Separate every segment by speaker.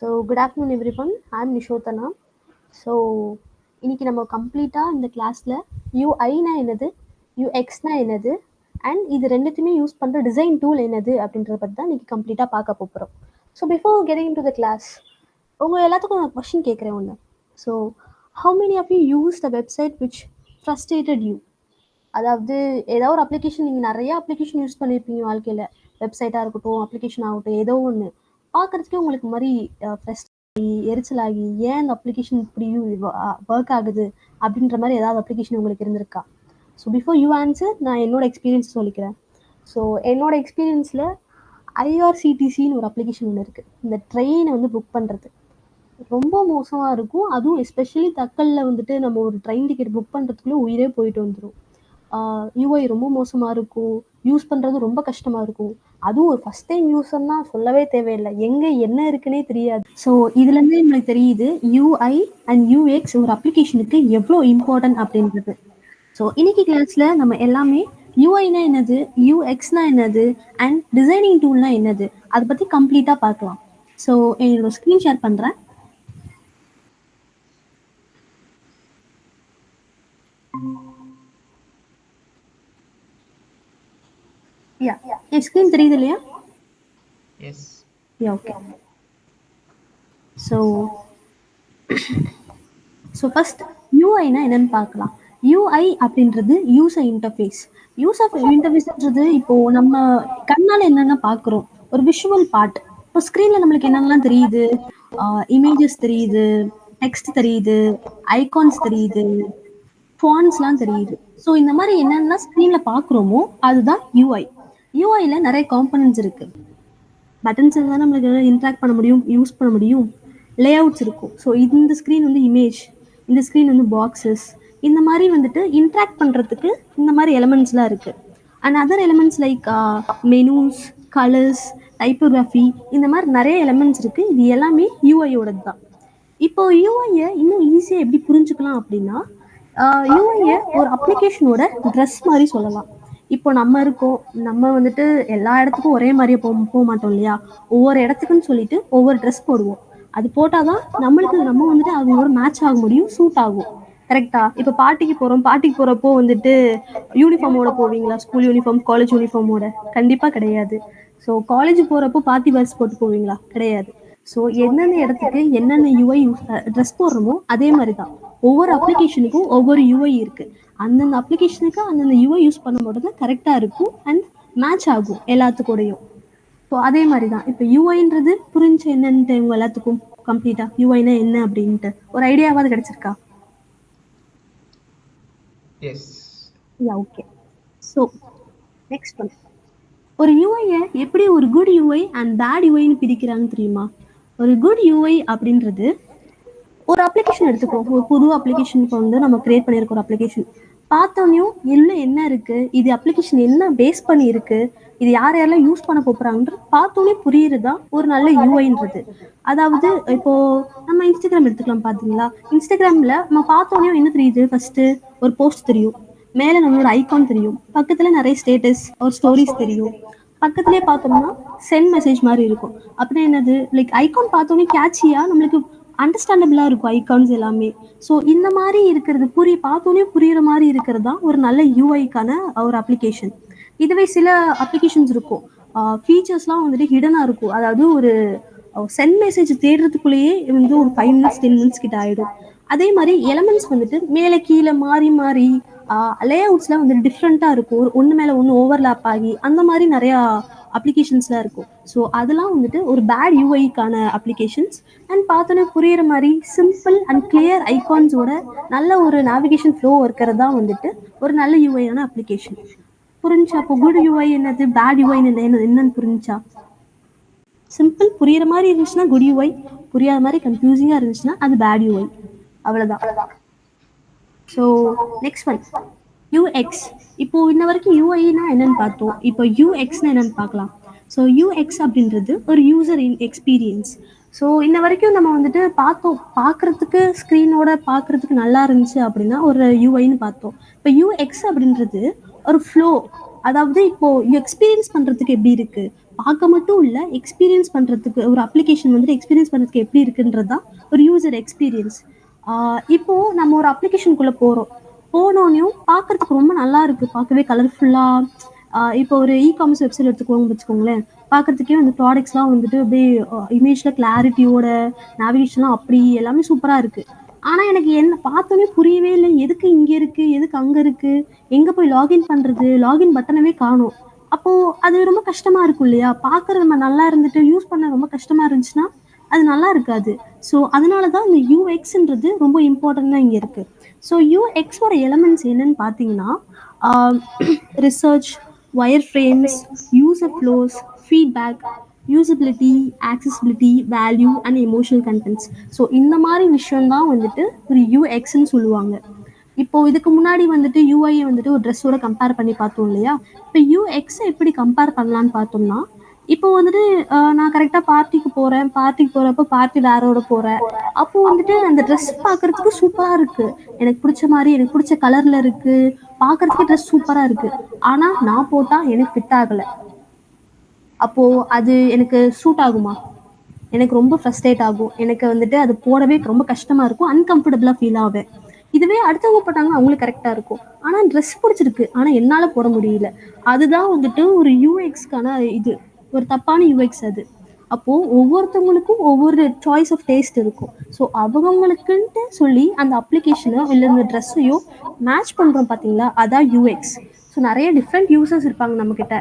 Speaker 1: Good afternoon, everyone. I'm Nishotana. So இன்னைக்கு நம்ம கம்ப்ளீட்டாக இந்த கிளாஸில் யூஐனா என்னது, யூஎக்ஸ்னா என்னது, அண்ட் இது ரெண்டுத்தையுமே யூஸ் பண்ணுற டிசைன் டூல் என்னது அப்படின்றத பற்றி தான் இன்னைக்கு கம்ப்ளீட்டாக பார்க்க போகிறோம். So before getting to the class, உங்கள் எல்லாத்துக்கும் நான் கொஸ்டின் கேட்குறேன் ஒன்று. So how many of you use the website which frustrated you? அதாவது ஏதோ ஒரு அப்ளிகேஷன், நீங்கள் நிறைய அப்ளிகேஷன் யூஸ் பண்ணியிருப்பீங்க வாழ்க்கையில், வெப்சைட்டாக இருக்கட்டும், அப்ளிகேஷன் ஆகட்டும், ஏதோ ஒன்று பார்க்குறதுக்கே உங்களுக்கு மாதிரி ஃப்ரெஸ்ட் எரிச்சலாகி ஏன் அந்த அப்ளிகேஷன் இப்படி ஒர்க் ஆகுது அப்படின்ற மாதிரி ஏதாவது அப்ளிகேஷன் உங்களுக்கு இருந்திருக்கா? ஸோ பிஃபோர் யூ ஆன்சர், நான் என்னோட எக்ஸ்பீரியன்ஸ் சொல்லிக்கிறேன். ஸோ என்னோட எக்ஸ்பீரியன்ஸில் ஐஆர்சிடிசின்னு ஒரு அப்ளிகேஷன் ஒன்று இருக்குது. இந்த ட்ரெயினை வந்து புக் பண்ணுறது ரொம்ப மோசமாக இருக்கும். அதுவும் எஸ்பெஷலி தக்கலில் வந்துட்டு நம்ம ஒரு ட்ரெயின் டிக்கெட் புக் பண்ணுறதுக்குள்ளே உயிரே போயிட்டு வந்துடும். யூஐ ரொம்ப மோசமாக இருக்கும், யூஸ் பண்ணுறது ரொம்ப கஷ்டமாக இருக்கும். அதுவும் ஒரு ஃபஸ்ட் டைம் யூஸர்னா சொல்லவே தேவையில்லை, எங்கே என்ன இருக்குன்னே தெரியாது. ஸோ இதுலேருந்தே நம்மளுக்கு தெரியுது யூஐ அண்ட் யூஎக்ஸ் ஒரு அப்ளிகேஷனுக்கு எவ்வளோ இம்பார்ட்டன்ட் அப்படின்றது. ஸோ இன்னைக்கு கிளாஸில் நம்ம எல்லாமே யூஐனா என்னது, யூஎக்ஸ்னா என்னது, அண்ட் டிசைனிங் டூல்னா என்னது, அதை பற்றி கம்ப்ளீட்டாக பார்க்கலாம். ஸோ என்னோட ஸ்க்ரீன் ஷேர் பண்ணுறேன். என் ஸ்க்ரீன் தெரியுது இல்லையா?
Speaker 2: எஸ்.
Speaker 1: ஓகே. ஸோ ஃபர்ஸ்ட் யூஐனா என்னன்னு பார்க்கலாம். யூஐ அப்படின்றது யூசர் இன்டர்ஃபேஸ். யூசர் இன்டர்ஃபேஸ்ன்றது இப்போது நம்ம கண்ணால் என்னென்ன பார்க்குறோம், ஒரு விஷுவல் பார்ட். இப்போ ஸ்க்ரீனில் நம்மளுக்கு என்னென்னலாம் தெரியுது, இமேஜஸ் தெரியுது, டெக்ஸ்ட் தெரியுது, ஐகான்ஸ் தெரியுது, ஃபான்ட்ஸ்லாம் தெரியுது. ஸோ இந்த மாதிரி என்னென்ன ஸ்க்ரீனில் பார்க்குறோமோ அதுதான் யூஐ. யூஐயில் நிறைய காம்பனன்ட்ஸ் இருக்குது. பட்டன்ஸ் இருந்தால் நம்மளுக்கு இன்ட்ராக்ட் பண்ண முடியும், யூஸ் பண்ண முடியும். லே அவுட்ஸ் இருக்கும். ஸோ இந்த ஸ்க்ரீன் வந்து இமேஜ், இந்த ஸ்க்ரீன் வந்து பாக்ஸஸ், இந்த மாதிரி வந்துட்டு இன்ட்ராக்ட் பண்ணுறதுக்கு இந்த மாதிரி எலமெண்ட்ஸ்லாம் இருக்குது. And other elements like menus, colours, typography, இந்த மாதிரி நிறைய எலமெண்ட்ஸ் இருக்குது. இது எல்லாமே யூஐயோடது தான். இப்போ யூஐயை இன்னும் ஈஸியாக எப்படி புரிஞ்சுக்கலாம் அப்படின்னா, யூஐயை ஒரு அப்ளிகேஷனோட ட்ரெஸ் மாதிரி சொல்லலாம். இப்போ நம்ம இருக்கோம், நம்ம வந்துட்டு எல்லா இடத்துக்கும் ஒரே மாதிரியே போக மாட்டோம் இல்லையா? ஒவ்வொரு இடத்துக்குன்னு சொல்லிட்டு ஒவ்வொரு ட்ரெஸ் போடுவோம். அது போட்டால் தான் நம்ம வந்துட்டு அவங்களோட மேட்ச் ஆக முடியும், சூட் ஆகும். கரெக்டா? இப்போ பார்ட்டிக்கு போகிறோம், பார்ட்டிக்கு போகிறப்போ வந்துட்டு யூனிஃபார்மோட போவீங்களா? ஸ்கூல் யூனிஃபார்ம், காலேஜ் யூனிஃபார்மோட? கண்டிப்பாக கிடையாது. ஸோ காலேஜ் போகிறப்போ பார்ட்டி பஸ் போட்டு போவீங்களா? கிடையாது. ஸோ எந்தெந்த இடத்துக்கு என்னென்ன யூஐ ட்ரெஸ் போடுறோமோ அதே மாதிரி தான் ஒவ்வொரு அப்ளிகேஷனுக்கும் ஒவ்வொரு யூஐ இருக்குது. அந்தந்த அப்ளிகேஷனுக்கு அந்தந்த யூஐ யூஸ் பண்ணும்போது தான் கரெக்டாக இருக்கும் அண்ட் மேட்ச் ஆகும் எல்லாத்துக்கூடையும். ஸோ அதே மாதிரி தான் இப்போ யூஐன்றது புரிஞ்சு என்னன்ட்டு உங்கள் எல்லாத்துக்கும் கம்ப்ளீட்டாக யூஐனா என்ன அப்படின்ட்டு ஒரு ஐடியாவாவது கிடைச்சிருக்கா?
Speaker 2: Yes.
Speaker 1: Okay. So next one, ஒரு யூஐயை எப்படி ஒரு குட் யூஐ அண்ட் பேட் யூஐன்னு பிரிக்கிறாங்கன்னு தெரியுமா? ஒரு குட் யூஐ அப்படின்றது, ஒரு அப்ளிகேஷன் எடுத்துக்கோம், ஒரு புது அப்ளிகேஷனுக்கு வந்து நம்ம கிரியேட் பண்ணியிருக்கோம். ஒரு அப்ளிகேஷன் பார்த்தோன்னையும் இல்லை என்ன இருக்குது, இது அப்ளிகேஷன் என்ன பேஸ் பண்ணி இருக்குது, இது யார் யாரெல்லாம் யூஸ் பண்ண போகிறாங்கன்றது பார்த்தோன்னே புரியுறது தான் ஒரு நல்ல யூஐன்றது. அதாவது இப்போது நம்ம இன்ஸ்டாகிராம் எடுத்துக்கலாம். பார்த்தீங்களா, இன்ஸ்டாகிராமில் நம்ம பார்த்தோன்னையும் என்ன தெரியுது, ஃபஸ்ட்டு ஒரு போஸ்ட் தெரியும், மேலே நம்மளோட ஐகான் தெரியும், பக்கத்தில் நிறைய ஸ்டேட்டஸ் ஒரு ஸ்டோரிஸ் தெரியும், பக்கத்துலேயே பார்த்தோம்னா சென்ட் மெசேஜ் மாதிரி இருக்கும். அப்படின்னா என்னது, லைக் ஐகான் பார்த்தோன்னே கேட்சியாக நம்மளுக்கு அண்டர்ஸ்டாண்டபிளாக இருக்கும் ஐகான்ஸ் எல்லாமே. ஸோ இந்த மாதிரி இருக்கிறது பார்த்தோன்னே புரிகிற மாதிரி இருக்கிறது தான் ஒரு நல்ல யூஐக்கான ஒரு அப்ளிகேஷன். இதுவே சில அப்ளிகேஷன்ஸ் இருக்கும், ஃபீச்சர்ஸ்லாம் வந்துட்டு ஹிடனாக இருக்கும். அதாவது ஒரு சென்ட் மெசேஜ் தேடுறதுக்குள்ளேயே வந்து ஒரு 5 minutes 10 minutes கிட்ட ஆகிடும். அதே மாதிரி எலமெண்ட்ஸ் வந்துட்டு மேலே கீழே மாறி மாறி லே அவுட்ஸ்லாம் வந்துட்டு டிஃப்ரெண்ட்டாக இருக்கும், ஒன்று மேலே ஒன்று ஓவர்லேப் ஆகி அந்த மாதிரி நிறையா அப்ளிகேஷன்ஸ்லாம் இருக்கும். ஸோ அதெல்லாம் வந்துட்டு ஒரு பேட் யூஐக்கான அப்ளிகேஷன்ஸ். அண்ட் பார்த்தோன்னே புரிகிற மாதிரி சிம்பிள் அண்ட் கிளியர் ஐகான்ஸோட நல்ல ஒரு நேவிகேஷன் ஃப்ளோ இருக்கிறது தான் வந்துட்டு ஒரு நல்ல யூஐயான அப்ளிகேஷன். புரிஞ்சா? அப்போ குட் யூஐ என்னது, பேட் யூஐ என்னன்னு புரிஞ்சா? சிம்பிள் புரிகிற மாதிரி இருந்துச்சுன்னா குட் யூஐ, புரியாத மாதிரி கன்ஃபியூசிங்காக இருந்துச்சுன்னா அது பேட் யூஐ. அவ்வளோதான். So next one, UX. இப்போ இன்ன வரைக்கும் யூஐனா என்னன்னு பார்த்தோம், இப்போ யூஎக்ஸ்னா என்னன்னு பார்க்கலாம். ஸோ யூஎக்ஸ் அப்படின்றது ஒரு யூசர் எக்ஸ்பீரியன்ஸ். ஸோ இன்ன வரைக்கும் நம்ம வந்துட்டு பார்க்குறதுக்கு ஸ்க்ரீனோட பார்க்குறதுக்கு நல்லா இருந்துச்சு அப்படின்னா ஒரு யூஐன்னு பார்த்தோம். இப்போ யூஎக்ஸ் அப்படின்றது ஒரு ஃப்ளோ. அதாவது இப்போது எக்ஸ்பீரியன்ஸ் பண்ணுறதுக்கு எப்படி இருக்குது, பார்க்க மட்டும் இல்ல, எக்ஸ்பீரியன்ஸ் பண்றதுக்கு ஒரு அப்ளிகேஷன் வந்துட்டு எக்ஸ்பீரியன்ஸ் பண்றதுக்கு எப்படி இருக்குன்றது தான் ஒரு யூசர் எக்ஸ்பீரியன்ஸ். இப்போ நம்ம ஒரு அப்ளிகேஷனுக்குள்ள போறோம். போனோனயும் பார்க்கறதுக்கு ரொம்ப நல்லா இருக்கு. பார்க்கவே கலர்ஃபுல்லா இப்போ ஒரு காமர்ஸ் வெப்சைட் எடுத்துக்கோங்கன்னு வச்சுக்கோங்களேன். பார்க்கறதுக்கே வந்து ப்ராடக்ட்ஸ்லாம் வந்துட்டு அப்படியே இமேஜ்ல கிளாரிட்டியோட, நேவிகேஷன்லாம் அப்படி எல்லாமே சூப்பரா இருக்கு. ஆனா எனக்கு என்ன பார்த்தோனே புரியவே இல்ல. எதுக்கு இங்க இருக்கு? எதுக்கு அங்க இருக்கு? எங்க போய் லாகின் பண்றது? லாகின் பட்டனவே காணோம். அப்போ அது ரொம்ப கஷ்டமா இருக்கும் இல்லையா? பார்க்கறது நம்ம நல்லா இருந்துட்டு, யூஸ் பண்ண ரொம்ப கஷ்டமா இருந்துச்சுன்னா, அது நல்லா இருக்காது. ஸோ அதனால தான் இந்த யூஎக்ஸ்ன்றது ரொம்ப இம்பார்ட்டன்ட்டா இங்க இருக்கு. ஸோ யூஎக்ஸோட எலிமெண்ட்ஸ் என்னன்னு பார்த்தீங்கன்னா, ah research, wireframes, user flows, feedback, usability, accessibility, value and emotional contents. So இந்த மாதிரி விஷயம் தான் வந்துட்டு ஒரு யூஎக்ஸ்ன்னு சொல்லுவாங்க. இப்போ இதுக்கு முன்னாடி வந்துட்டு யூஐ வந்துட்டு ஒரு ட்ரெஸ்ஸோட கம்பேர் பண்ணி பார்த்தோம் இல்லையா? இப்போ யூஎக்ஸை எப்படி கம்பேர் பண்ணலான்னு பார்த்தோம்னா, இப்போ வந்துட்டு நான் கரெக்டாக பார்ட்டிக்கு போகிறேன். பார்ட்டிக்கு போகிறப்போ பார்ட்டி வேரோட போகிறேன். அப்போ வந்துட்டு அந்த ட்ரெஸ் பார்க்கறதுக்கு சூப்பராக இருக்கு. எனக்கு பிடிச்ச மாதிரி எனக்கு பிடிச்ச கலரில் இருக்கு. பார்க்கறதுக்கே ட்ரெஸ் சூப்பராக இருக்கு. ஆனால் நான் போட்டால் எனக்கு ஃபிட் ஆகலை. அப்போ அது எனக்கு சூட் ஆகுமா? எனக்கு ரொம்ப ஃப்ரஸ்ட்ரேட் ஆகும். எனக்கு வந்துட்டு அது போடவே ரொம்ப கஷ்டமா இருக்கும். அன்கம்ஃபர்டபுளா ஃபீல் ஆவேன். இதுவே அடுத்தவங்க போட்டாங்கன்னா அவங்களுக்கு கரெக்ட்டா இருக்கும். ஆனா ட்ரெஸ் புடிச்சிருக்கு. ஆனா என்னால போட முடியல. அதுதான் வந்துட்டு ஒரு யூஎக்ஸ்க்கான இது. ஒரு தப்பான யூஎக்ஸ் அது. அப்போ ஒவ்வொருத்தவங்களுக்கும் ஒவ்வொரு சாய்ஸ் ஆஃப் டேஸ்ட் இருக்கும். ஸோ அவங்கவங்களுக்குன்ட்டு சொல்லி அந்த அப்ளிகேஷனோ இல்ல இந்த ட்ரெஸ்ஸையோ மேட்ச் பண்றோம் பார்த்தீங்களா? அதான் யூஎக்ஸ். ஸோ நெறைய டிஃப்ரெண்ட் யூசர்ஸ் இருப்பாங்க நம்மகிட்ட.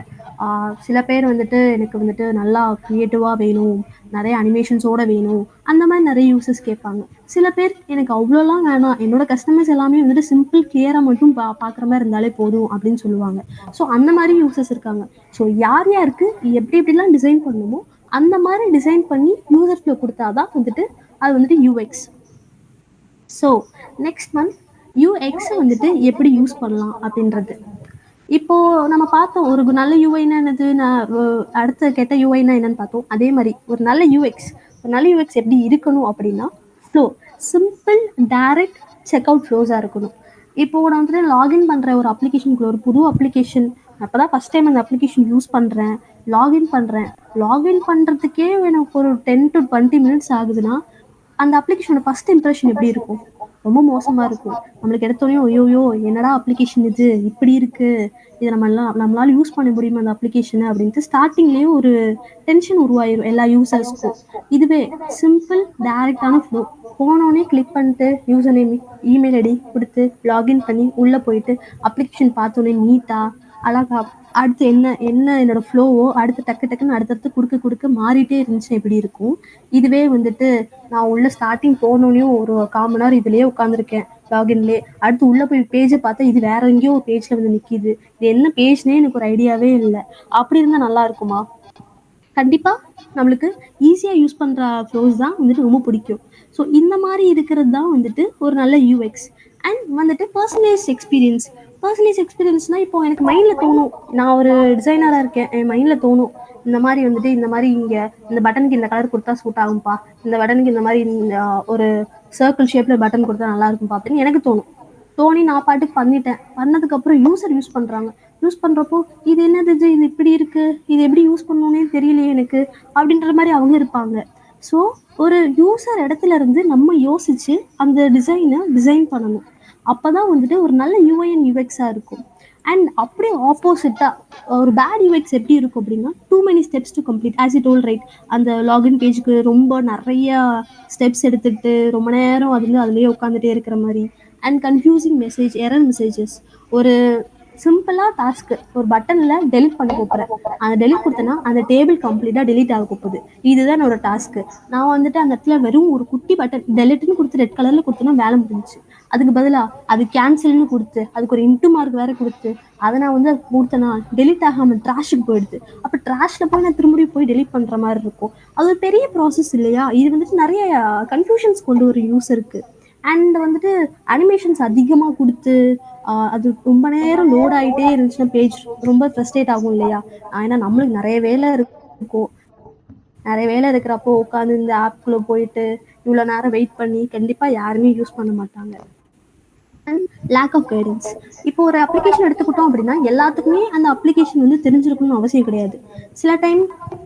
Speaker 1: சில பேர் வந்துட்டு எனக்கு வந்துட்டு நல்லா கிரியேட்டிவா வேணும். நெறைய அனிமேஷன்ஸோட வேணும். அந்த மாரி நெறைய யூசர்ஸ் கேட்பாங்க. சில பேர் எனக்கு அவ்வளோலாம் வேணாம். என்னோட கஸ்டமர்ஸ் எல்லாமே வந்துட்டு சிம்பிள், கிளியரா மட்டும் பார்க்குற மாரி இருந்தாலே போதும் அப்படின்னு சொல்லுவாங்க. ஸோ அந்த மாரி யூசர்ஸ் இருக்காங்க. ஸோ யார் யாருக்கு எப்படி எப்படிலாம் டிசைன் பண்ணணுமோ, அந்த மாரி டிசைன் பண்ணி யூசர் ஃப்ளோ குடுத்தா தான் வந்துட்டு அது வந்துட்டு யூஎக்ஸ். ஸோ நெக்ஸ்ட் மந்த் யூஎக்ஸ வந்துட்டு எப்படி யூஸ் பண்ணலாம் அப்படின்றது. இப்போ நம்ம பார்த்தோம் ஒரு நல்ல யூஐனா என்னது, நான் அடுத்த கெட்ட யூஐனா என்னன்னு பார்த்தோம். அதே மாதிரி ஒரு நல்ல யூஎக்ஸ், ஒரு நல்ல யூஎக்ஸ் எப்படி இருக்கணும் அப்படின்னா, flow simple, direct, check out ஃப்ளோஸாக இருக்கணும். இப்போ நான் வந்துட்டு லாகின் பண்ணுறேன் ஒரு அப்ளிகேஷனுக்குள்ள, ஒரு புது அப்ளிகேஷன், அப்போ தான் ஃபஸ்ட் டைம் அந்த அப்ளிகேஷன் யூஸ் பண்ணுறேன், லாகின் பண்ணுறேன். லாகின் பண்ணுறதுக்கே எனக்கு ஒரு 10 to 20 minutes ஆகுதுன்னா, அந்த அப்ளிகேஷனோட ஃபர்ஸ்ட் இம்ப்ரெஷன் எப்படி இருக்கும்? ரொம்ப மோசமா இருக்கும். நம்மளுக்கு எடுத்தோனே ஐய்யய்யோ! என்னடா அப்ளிகேஷன் இது? இப்படி இருக்கு. இத நம்மளால யூஸ் பண்ண முடியுமா அந்த அப்ளிகேஷன? அப்படின்ட்டு ஸ்டார்ட்டிங்லயே ஒரு டென்ஷன் உருவாயிரும் எல்லா யூசர்ஸ்க்கும். இதுவே சிம்பிள், டைரக்ட்டான ஃப்ளோ. போனோனே கிளிக் பண்ணிட்டு யூசர் நேம், இமெயில் ஐடி குடுத்து லாகின் பண்ணி உள்ள போயிட்டு அப்ளிகேஷன் பார்த்தோனே நீட்டா, அழகா அடுத்து என்ன என்ன என்னோட ஃப்ளோவோ அடுத்து டக்கு டக்குன்னு அடுத்தடுத்து குடுக்க மாறிட்டே இருந்துச்சுன்னா எப்படி இருக்கும்? இதுவே வந்துட்டு நான் உள்ள ஸ்டார்ட்டிங் போனோனேயும் ஒரு 1/4 மணி நேரம் இதுலயே உட்காந்துருக்கேன் லாகின்லயே. அடுத்து உள்ள போய் பேஜ பார்த்தா இது வேற எங்கேயோ ஒரு பேஜ்ல வந்து நிக்குது. இது என்ன பேஜ்னே எனக்கு ஒரு ஐடியாவே இல்ல. அப்படி இருந்தா நல்லா இருக்குமா? கண்டிப்பா நம்மளுக்கு ஈஸியா யூஸ் பண்ற ஃப்ளோஸ் தான் வந்துட்டு ரொம்ப பிடிக்கும். ஸோ இந்த மாதிரி இருக்கிறது தான் வந்துட்டு ஒரு நல்ல யூஎக்ஸ். அண்ட் வந்துட்டு பர்சனலைஸ் எக்ஸ்பீரியன்ஸ். பர்சனலைஸ் எக்ஸ்பீரியன்ஸ்னா இப்போ எனக்கு மைண்ட்ல தோணும். நான் ஒரு டிசைனரா இருக்கேன். என் மைண்ட்ல தோணும். இந்த மாதிரி வந்துட்டு இந்த மாதிரி இங்க இந்த பட்டனுக்கு இந்த கலர் கொடுத்தா சூட் ஆகும்பா. இந்த பட்டனுக்கு இந்த மாதிரி ஒரு சர்க்கிள் ஷேப்ல பட்டன் கொடுத்தா நல்லா இருக்கும்பா அப்படின்னு எனக்கு தோணும். தோனி நான் பாட்டுக்கு பண்ணிட்டேன். பண்ணதுக்கப்புறம் யூசர் யூஸ் பண்ணுறாங்க. யூஸ் பண்ணுறப்போ இது என்னது இது? இது இப்படி இருக்கு. இது எப்படி யூஸ் பண்ணணும்னே தெரியலையே எனக்கு. அப்படின்ற மாதிரி அவங்க இருப்பாங்க. ஸோ ஒரு யூசர் இடத்துல இருந்து நம்ம யோசிச்சு அந்த டிசைனை டிசைன் பண்ணணும். அப்பதான் வந்துட்டு ஒரு நல்ல யூஐ அண்ட் யூஎக்ஸாக இருக்கும். அண்ட் அப்படியே ஆப்போசிட்டா ஒரு பேட் யூஎக்ஸ் எப்படி இருக்கும் அப்படின்னா, too many steps to complete as it all right. அந்த லாகின் பேஜுக்கு ரொம்ப நிறைய ஸ்டெப்ஸ் எடுத்துக்கிட்டு ரொம்ப நேரம் அதுலேயே உட்காந்துட்டே இருக்கிற மாதிரி. And confusing message, error messages. ஒரு சிம்பிளா டாஸ்க் ஒரு பட்டன்ல டெலிட் பண்ண போறேன். அந்த டெலிட் கொடுத்தனா அந்த டேபிள் கம்ப்ளீட்டா டெலிட் ஆக போகுது. இதுதான் என்னோட டாஸ்க். நான் வந்துட்டு அந்த இடத்துல வெறும் ஒரு குட்டி பட்டன் டெலிட்னு கொடுத்து ரெட் கலர்ல கொடுத்தனா வேலை முடிஞ்சுச்சு. அதுக்கு பதிலா அது கேன்சல்னு கொடுத்து அதுக்கு ஒரு இன்ட்டு மார்க் வேற கொடுத்து அதை நான் வந்து கொடுத்தனா டெலிட் ஆகாம ட்ராஷுக்கு போயிடுது. அப்ப ட்ராஷ்ல போய் நான் திரும்பி போய் டெலிட் பண்ற மாதிரி இருக்கும். அது ஒரு பெரிய ப்ராசஸ் இல்லையா? இது வந்துட்டு நிறைய கன்ஃபியூஷன்ஸ் கொண்டு ஒரு யூஸருக்கு. அண்ட் வந்துட்டு அனிமேஷன்ஸ் அதிகமா குடுத்து, அது ரொம்ப நேரம் லோட் ஆயிட்டே இருந்துச்சுன்னா பேஜ் ரொம்ப ஃப்ரஸ்ட்ரேட் ஆகும் இல்லையா? ஏன்னா நம்மளுக்கு நெறைய வேலை இருக்கும். நெறைய வேலை இருக்கிறப்போ உட்காந்து இந்த ஆப்க்குள்ள போயிட்டு, இவ்வளோ நேரம் வெயிட் பண்ணி கண்டிப்பா யாருமே யூஸ் பண்ண மாட்டாங்க. Lack of guidance. இப்போ ஒரு அப்ளிகேஷன் எடுத்துக்கிட்டோம் அப்படின்னா எல்லாத்துக்குமே அந்த அப்ளிகேஷன் வந்து தெரிஞ்சிருக்கணும்னு அவசியம் கிடையாது. சில டைம்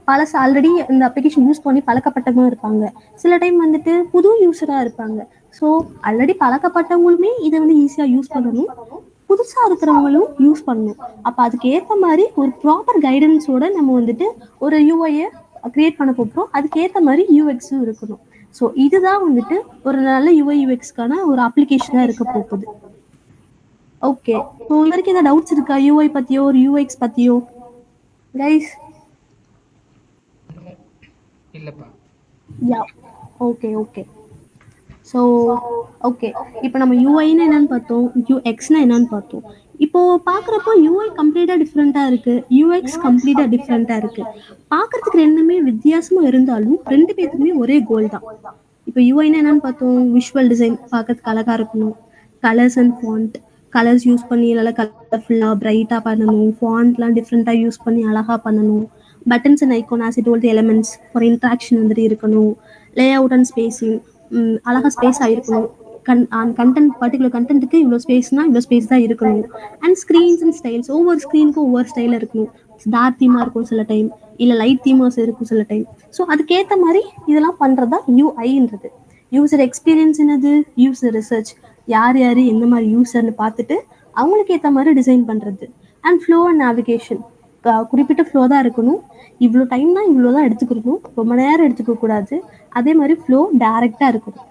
Speaker 1: பழசு ஆல்ரெடி இந்த அப்ளிகேஷன் யூஸ் பண்ணி பழக்கப்பட்டவங்க இருப்பாங்க. சில டைம் வந்துட்டு புது யூஸராக இருப்பாங்க. ஸோ ஆல்ரெடி பழக்கப்பட்டவங்களுமே இதை வந்து ஈஸியாக யூஸ் பண்ணணும், புதுசாக இருக்கிறவங்களும் யூஸ் பண்ணணும். அப்போ அதுக்கு ஏற்ற மாதிரி ஒரு ப்ராப்பர் கைடன்ஸோட நம்ம வந்துட்டு ஒரு யூஐயை கிரியேட் பண்ண போகிறோம். அதுக்கு ஏற்ற மாதிரி யூஎக்ஸும் இருக்கணும். ஸோ இதுதான் வந்துட்டு ஒரு நல்ல யூஐ யூஎக்ஸ்க்கான ஒரு அப்ளிகேஷனாக இருக்க போகுது. ஓகே, ஸோ இது வரைக்கும் ஏதாவது டவுட்ஸ் இருக்கா யூஐ பற்றியோ ஒரு யூஎக்ஸ் பற்றியோ கைஸ்?
Speaker 2: இல்லப்பா.
Speaker 1: யா, ஓகே ஓகே. ஸோ ஓகே, இப்போ நம்ம யூஐன்னு என்னன்னு பார்த்தோம், யூஎக்ஸ்னா என்னன்னு பார்த்தோம். இப்போ பார்க்குறப்போ யூஐ கம்ப்ளீட்டாக டிஃப்ரெண்ட்டாக இருக்குது, யூஎக்ஸ் கம்ப்ளீட்டாக டிஃப்ரெண்ட்டாக இருக்குது. பார்க்குறதுக்கு ரெண்டுமே வித்தியாசமாக இருந்தாலும் ரெண்டு பேத்துக்குமே ஒரே கோல் தான். இப்போ யூஐனா என்னன்னு பார்த்தோம், விஷுவல் டிசைன் பார்க்கறதுக்கு அழகாக இருக்கணும், colours and font, colours use பண்ணி நல்லா கலர்ஃபுல்லாக பிரைட்டாக பண்ணணும், ஃபாண்ட்லாம் டிஃப்ரெண்ட்டாக யூஸ் பண்ணி அழகாக பண்ணணும், buttons and icon as it old elements for interaction வந்துட்டு இருக்கணும், லே அவுட் அண்ட் ஸ்பேஸிங் அழகாக ஸ்பேஸ் ஆகிருக்கணும், கண்டென்ட் பர்டிகுலர் கண்டென்ட்டுக்கு இவ்வளோ ஸ்பேஸ்னா இவ்வளோ ஸ்பேஸ் தான் இருக்கணும். அண்ட் ஸ்க்ரீன்ஸ் அண்ட் ஸ்டைல்ஸ் ஒவ்வொரு ஸ்க்ரீனுக்கும் ஒவ்வொரு ஸ்டைலில் இருக்கணும். டார்க் தீமாக இருக்கும் சில டைம், இல்லை லைட் தீமாஸ் இருக்கும் சில டைம். ஸோ அதுக்கேற்ற மாதிரி இதெல்லாம் பண்ணுறது தான் யூஐன்றது. யூசர் எக்ஸ்பீரியன்ஸ் என்னது, யூசர் ரிசர்ச், யார் யார் எந்த மாதிரி யூசர்னு பார்த்துட்டு அவங்களுக்கு ஏற்ற மாதிரி டிசைன் பண்ணுறது. அண்ட் ஃப்ளோ அண்ட் நேவிகேஷன், குறிப்பிட்ட ஃப்ளோ தான் இருக்கணும், இவ்வளோ டைம் தான் இவ்வளோ தான் எடுத்துக்கணும், ரொம்ப நேரம் எடுத்துக்க கூடாது. அதே மாதிரி ஃப்ளோ டைரெக்டாக இருக்கணும்.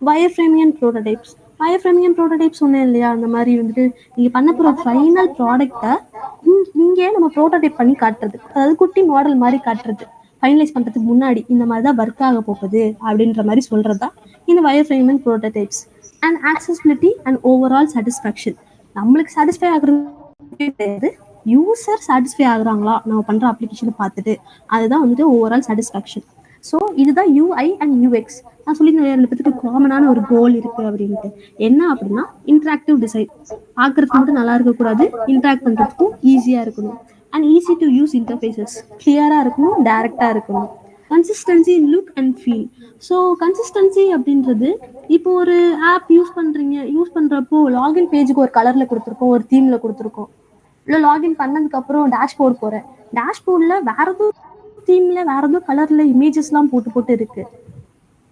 Speaker 1: Wire framing and prototypes, wire framing and prototype சொன்னேன் இல்லையா, அந்த மாதிரி வந்துட்டு நீங்கள் பண்ண போகிற ஃபைனல் ப்ராடக்டை இங்கே நம்ம ப்ரோட்டோடைப் பண்ணி காட்டுறது, அதாவது குட்டி மாடல் மாதிரி காட்டுறது, ஃபைனலைஸ் பண்ணுறதுக்கு முன்னாடி இந்த மாதிரி தான் ஒர்க் ஆக போகுது அப்படின்ற மாதிரி சொல்கிறது தான் இந்த wire framing and prototypes. And accessibility and overall satisfaction, நம்மளுக்கு சாட்டிஸ்ஃபை ஆகுறது கிடையாது, யூசர் சாட்டிஸ்ஃபை ஆகுறாங்களா நம்ம பண்ணுற அப்ளிகேஷனை பார்த்துட்டு, அதுதான் வந்துட்டு ஓவரால் சாட்டிஸ்ஃபேக்ஷன். ஸோ இதுதான் யூஐ அண்ட் யூஎக்ஸ். நான் சொல்லியிருந்தேன் ரெண்டு பேத்துக்கு காமனான ஒரு கோல் இருக்குது அப்படின்ட்டு. என்ன அப்படின்னா இன்ட்ராக்டிவ் டிசைன், பார்க்குறதுக்கு மட்டும் நல்லா இருக்கக்கூடாது, இன்ட்ராக்ட் பண்ணுறதுக்கும் ஈஸியாக இருக்கணும். And easy to use interfaces, கிளியராக இருக்கணும், டேரெக்டாக இருக்கணும். Consistency in look and feel. So consistency அப்படின்றது, இப்போ ஒரு ஆப் யூஸ் பண்ணுறப்போ லாகின் பேஜுக்கு ஒரு கலரில் கொடுத்துருக்கோம், ஒரு தீமில் கொடுத்துருக்கோம். இல்லை லாகின் பண்ணதுக்கப்புறம் டேஷ்போர்ட் போகிறேன், டேஷ்போர்டில் வேற எதுவும் தீமில் வேற எதுவும் கலரில் இமேஜஸ்லாம் போட்டு இருக்கு.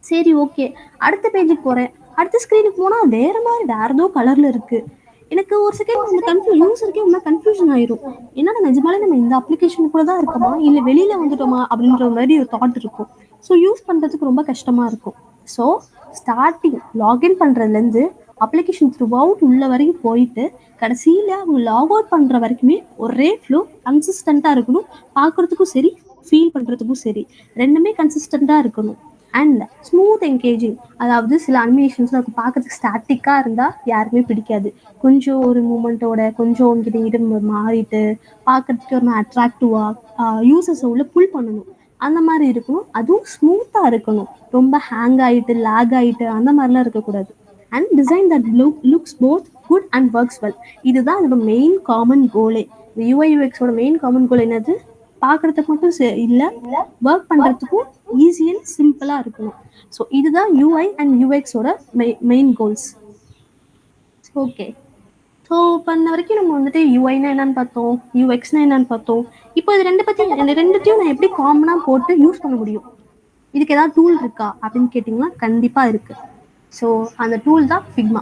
Speaker 1: சரி ஓகே, அடுத்த பேஜுக்கு போகிறேன், அடுத்த ஸ்க்ரீனுக்கு போனால் வேற மாதிரி வேற ஏதோ கலரில் இருக்குது. எனக்கு ஒரு செகண்ட் அந்த யூஸருக்கே இன்னும் கன்ஃபியூஷன் ஆயிரும், என்னன்னா நிஜமாலே நம்ம இந்த அப்ளிகேஷன் கூட தான் இருக்கோமா இல்லை வெளியில் வந்துட்டோமா அப்படின்ற மாதிரி ஒரு தாட் இருக்கும். ஸோ யூஸ் பண்ணுறதுக்கு ரொம்ப கஷ்டமாக இருக்கும். ஸோ ஸ்டார்டிங் லாகின் பண்ணுறதுலேருந்து அப்ளிகேஷன் த்ரூ அவுட் உள்ள வரைக்கும் போயிட்டு கடைசியில் அவங்க லாக் அவுட் பண்ணுற வரைக்குமே ஒரே ஃப்ளோ கன்சிஸ்டண்ட்டாக இருக்கணும். பார்க்குறதுக்கும் சரி, ஃபீல் பண்ணுறதுக்கும் சரி, ரெண்டுமே கன்சிஸ்டண்ட்டாக இருக்கணும். அண்ட் ஸ்மூத் என்கேஜிங், அதாவது சில அனிமேஷன்ஸ்லாம் இருக்கும் பார்க்குறதுக்கு ஸ்டாட்டிக்காக இருந்தால் யாருமே பிடிக்காது, கொஞ்சம் ஒரு மூமெண்ட்டோட கொஞ்சம் இங்கிட்ட இங்கிட்ட மாறிட்டு பார்க்குறதுக்கு ஒரு அட்ராக்டிவாக யூசர்ஸை உள்ள புல் பண்ணணும், அந்த மாதிரி இருக்கணும். அதுவும் ஸ்மூத்தாக இருக்கணும், ரொம்ப ஹேங் ஆகிட்டு லேக் ஆகிட்டு அந்த மாதிரிலாம் இருக்கக்கூடாது. And design that looks both good and works well, இதுதான் இதோட மெயின் காமன் கோலே. இந்த யூஐ யூஎக்ஸோட மெயின் காமன் கோல் என்னது, பார்க்குறதுக்கு மட்டும் இல்லை, ஒர்க் பண்ணுறதுக்கும் ஈஸி அண்ட் சிம்பிளாக இருக்கணும். ஸோ இதுதான் யூஐ அண்ட் யூஎக்ஸோட மெயின் கோல்ஸ். ஓகே, ஸோ பண்ண வரைக்கும் நம்ம வந்துட்டு யூஐனா என்னன்னு பார்த்தோம், யூஎக்ஸ்னா என்னன்னு பார்த்தோம். இப்போ இது ரெண்டுத்தையும் நான் எப்படி காமனாக போட்டு யூஸ் பண்ண முடியும், இதுக்கு ஏதாவது டூல் இருக்கா அப்படின்னு கேட்டிங்கன்னா கண்டிப்பாக இருக்குது. ஸோ அந்த டூல் தான் ஃபிக்மா.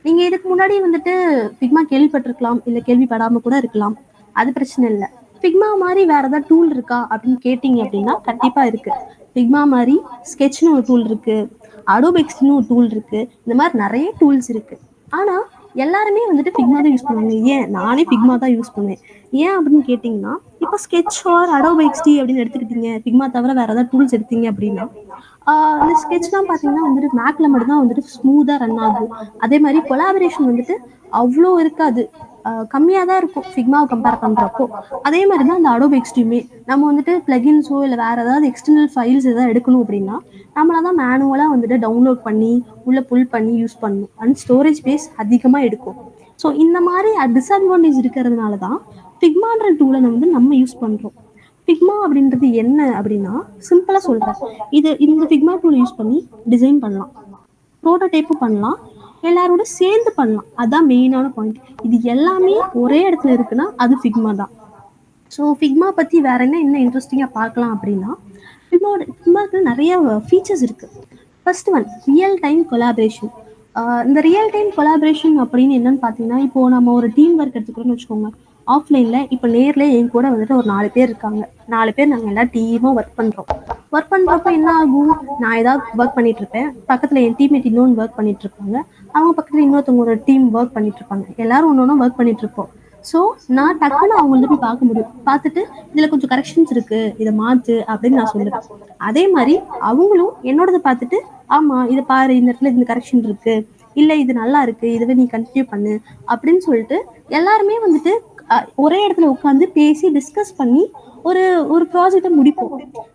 Speaker 1: நீங்கள் இதுக்கு முன்னாடி வந்துட்டு ஃபிக்மா கேள்விப்பட்டிருக்கலாம், இல்லை கேள்விப்படாமல் கூட இருக்கலாம், அது பிரச்சனை இல்லை. ஃபிக்மா மாதிரி வேறு ஏதாவது டூல் இருக்கா அப்படின்னு கேட்டிங்க அப்படின்னா கண்டிப்பாக இருக்குது. ஃபிக்மா மாதிரி ஸ்கெட்ச்னு ஒரு டூல் இருக்குது, அடோப் எக்ஸ்ட்னு ஒரு டூல் இருக்குது, இந்த மாதிரி நிறைய டூல்ஸ் இருக்குது. ஆனால் எல்லாருமே வந்துட்டு ஃபிக்மா தான் யூஸ் பண்ணுவாங்க. ஏன் நானே ஃபிக்மா தான் யூஸ் பண்ணுவேன். ஏன் அப்படின்னு கேட்டிங்கன்னா, இப்போ ஸ்கெட்ச் ஆர் அடோப் எக்ஸ்டி அப்படின்னு எடுத்துக்கிட்டீங்க, ஃபிக்மா தவிர வேறு ஏதாவது டூல்ஸ் எடுத்தீங்க அப்படின்னா இந்த ஸ்கெட்ச்லாம் பார்த்தீங்கன்னா வந்துட்டு மேக்கில் மட்டும்தான் வந்துட்டு ஸ்மூத்தாக ரன் ஆகும். அதே மாதிரி கொலாபரேஷன் வந்துட்டு அவ்வளோ இருக்காது, கம்மியாக தான் இருக்கும் ஃபிக்மாவை கம்பேர் பண்ணுறப்போ. அதே மாதிரி தான் அந்த அடோப் எக்ஸ்டியுமே, நம்ம வந்துட்டு பிளகின்ஸோ இல்லை வேறு ஏதாவது எக்ஸ்டர்னல் ஃபைல்ஸ் எதாவது எடுக்கணும் அப்படின்னா நம்மளை தான் மேனுவலாக வந்துட்டு டவுன்லோட் பண்ணி உள்ளே புல் பண்ணி யூஸ் பண்ணணும். அண்ட் ஸ்டோரேஜ் ஸ்பேஸ் அதிகமாக எடுக்கும். ஸோ இந்த மாதிரி டிஸ்அட்வான்டேஜ் இருக்கிறதுனால தான் ஃபிக்மான்ற டூலை நம்ம யூஸ் பண்ணுறோம். ஃபிக்மா அப்படின்றது என்ன அப்படின்னா, சிம்பிளாக சொல்கிறேன், இந்த ஃபிக்மா டூல் யூஸ் பண்ணி டிசைன் பண்ணலாம், ப்ரோட்டோடைப்பும் பண்ணலாம், எல்லாரோட சேர்ந்து பண்ணலாம். அதான் மெயினான பாயிண்ட். இது எல்லாமே ஒரே இடத்துல இருக்குன்னா அது ஃபிக்மா தான். ஸோ ஃபிக்மா பற்றி வேற என்ன இன்ட்ரெஸ்டிங்காக பார்க்கலாம் அப்படின்னா, ஃபிக்மாவுக்கு நிறைய ஃபீச்சர்ஸ் இருக்கு. First one, real time collaboration. இந்த ரியல் டைம் கொலாபரேஷன் அப்படின்னு என்னன்னு பார்த்தீங்கன்னா, இப்போ நம்ம ஒரு டீம் ஒர்க் எடுத்துக்கிறோம்னு வச்சுக்கோங்க. ஆஃப்லைனில் இப்போ நேரில் என் கூட வந்துட்டு ஒரு 4 பேர் இருக்காங்க. 4 பேர் நாங்கள் எல்லா டீமாக ஒர்க் பண்ணுறோம். ஒர்க் பண்ணுறப்ப என்ன ஆகும், நான் ஏதாவது ஒர்க் பண்ணிட்டு இருப்பேன், பக்கத்தில் என் டீம்மேட் இன்னொன்று ஒர்க் பண்ணிட்டு இருப்பாங்க, அவங்க பக்கத்தில் இன்னொருத்தவங்க ஒரு டீம் ஒர்க் பண்ணிட்டு இருப்பாங்க. எல்லாரும் ஒன்று ஒர்க் பண்ணிட்டு இருப்போம். ஸோ நான் டக்குன்னு அவங்கள்ட்ட போய் பார்க்க முடியும். பார்த்துட்டு இதில் கொஞ்சம் கரெக்ஷன்ஸ் இருக்கு, இதை மாற்று அப்படின்னு நான் சொல்லுவேன். அதே மாதிரி அவங்களும் என்னோடதை பார்த்துட்டு, ஆமா இதை பாரு, இந்த இடத்துல இந்த கரெக்ஷன் இருக்கு, இல்லை இது நல்லா இருக்கு, இதுவே நீ கண்டினியூ பண்ணு அப்படின்னு சொல்லிட்டு எல்லாருமே வந்துட்டு ஒரே இடத்துல உட்காந்து பேசி டிஸ்கஸ் பண்ணி ஒரு ஒரு ப்ராஜெக்டை முடிப்போம்.